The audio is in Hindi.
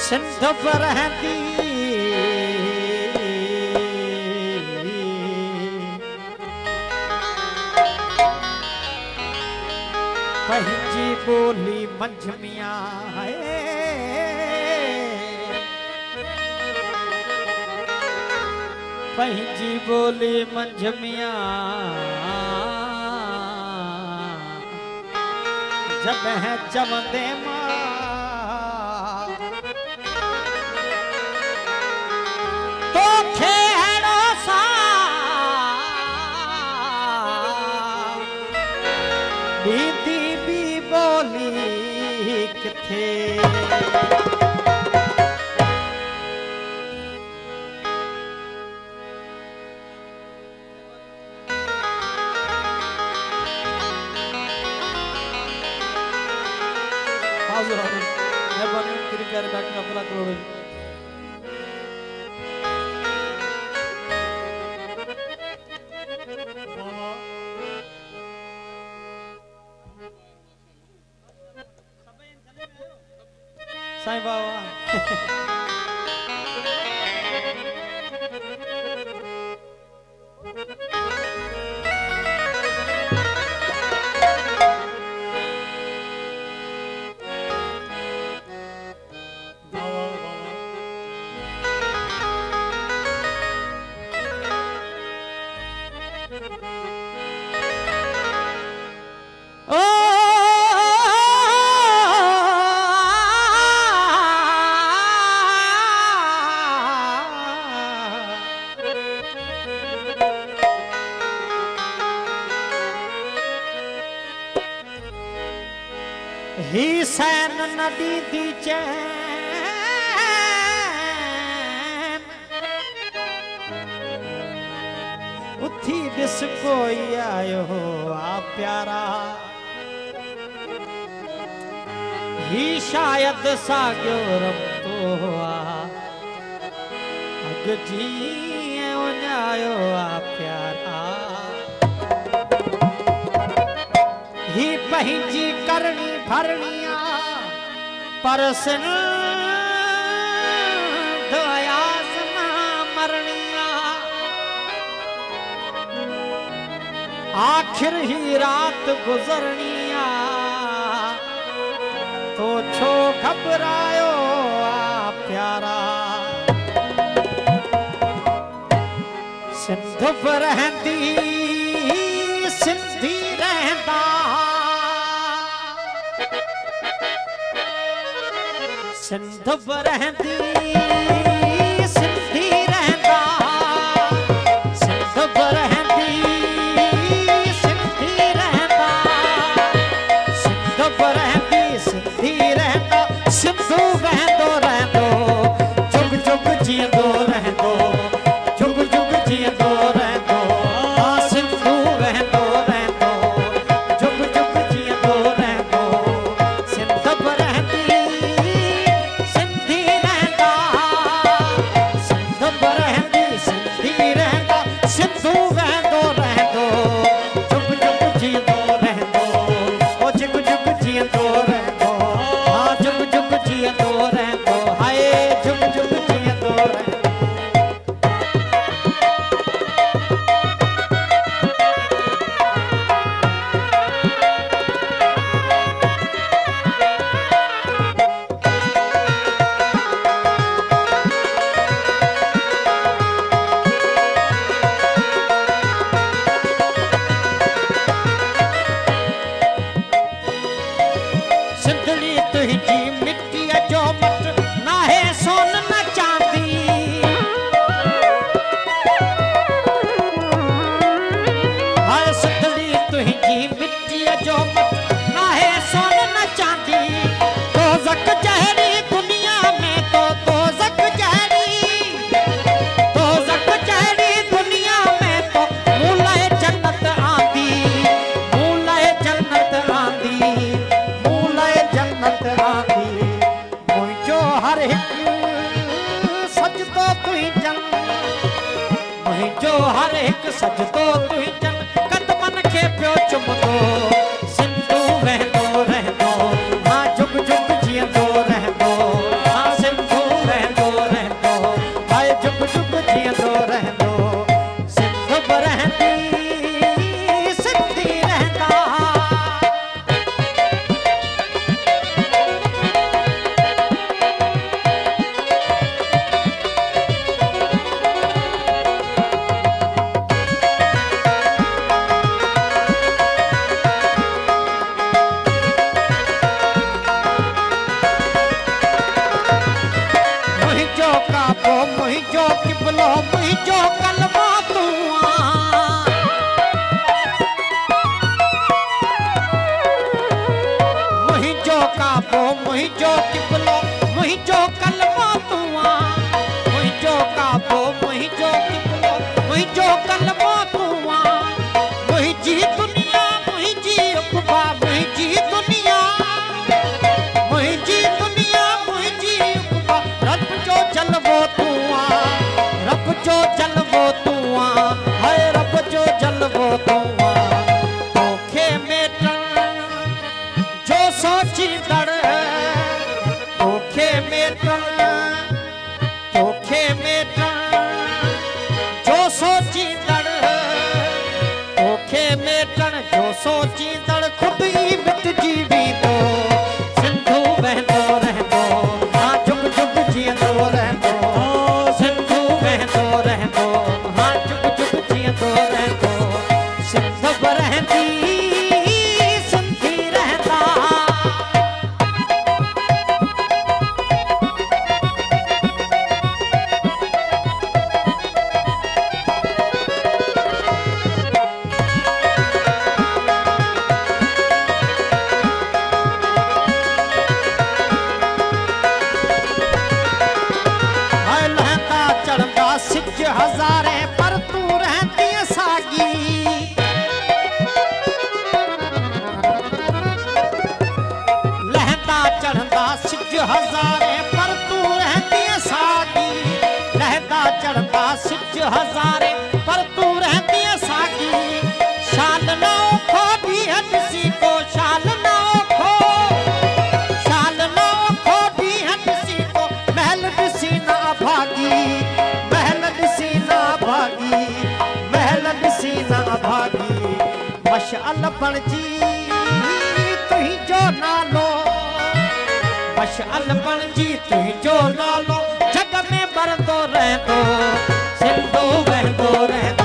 सिंध पर रहंदी पंहिंजी बोली मंझ मियां है पंहिंजी बोली मंझ मियां जब है चवंदे मां तो खेड़ो सा दीदी भी बोली किथे मेहरबानी करी कर डॉक्टर अब्दुल्ला करोड़ साईं बाबा ही सैन नदी दी चैन उथी दिस कोई आयो आ प्यारा ही शायद साॻियो रमतो आ अग जीअं वञायो आ प्यारा ही पंहिंजी करणी भरनिया पर सिंध अयास ना मरनिया आखिर ही रात गुजरनिया तो छो घबरायो आ प्यारा सिंध पर रहंदी सिंधी रहंदा सिंध पर रहंदी सिंधी रहंदा सिंध पर रहंदी सिंधी रहंदा सिंध पर रहंदी सिंधी रहंदा सिंधू वहंदो रहंदो जुग जुग जींदो रहंदो जुग जुग जींदो रहंदो सिंधू वहंदो रहंदो जुग जुग जींदो रहंदो सिंध पर रहंदी सिंधी रहंदा सिंध पर रहंदी सिंधी रहंदा सिंधू वहंदो रहंदो जुग जुग जींदो रहंदो ओ जुग जुग जींदो रहंदो हाँ जुग जुग जींदो रहंदो हाय जुग जुग जींदो रहंदो सिंधड़ी तुझी मिट्टी जो मट ना है सोन न चांदी हाय सिंधड़ी तुझी मिट्टी जो मट ना है सोन न चांदी दोज़ख जहरी दुनिया में तो दोज़ख जहरी दुनिया में तो मूलाए जन्नत आंदी मूलाए जन्नत आंदी मूलाए जन्नत आंदी मुझो कलमो तू मुझो काबो मुझो किबलो मुझो कलमो तू मुझो काबो मुझो किबलो मुझो कलमो तू मुझी दुनिया मुझी उकबा मुझी दुनिया मुझी दुनिया मुझी उकबा रब जो जलवो तू रब जो जलवो तू हाय रब जो जलवो तू तोखे मेटण जो सोची दड़ तोखे मेटण जो सोची दड़ तोखे मेटण जो सोची दड़ खुद ही मिट जीवी दो सिंधु बहंदो रहंदो हाँ जुग जुग जींदो रहंदो सिंधु बहंदो रहंदो हाँ जुग जुग जींदो रहंदो सिंध बि रहंदी सिंधी रहंदा सिज हज़ारे पर तू रहती सागी लहंदा चढ़ंदा सिज हज़ारे पर तू रहती सागी लहंदा चढ़ंदा सिज हज़ारे पर तू रहती सागी शाल न ओखो भी हदसी को शाल न ओखो भी हदसी को महल दिसी न भागी भागी मशाल बणजी तुंहिंजो नालो मशाल बणजी तुंहिंजो नालो जग में बरंदो रहंदो सिंधु बहंदो रहंदो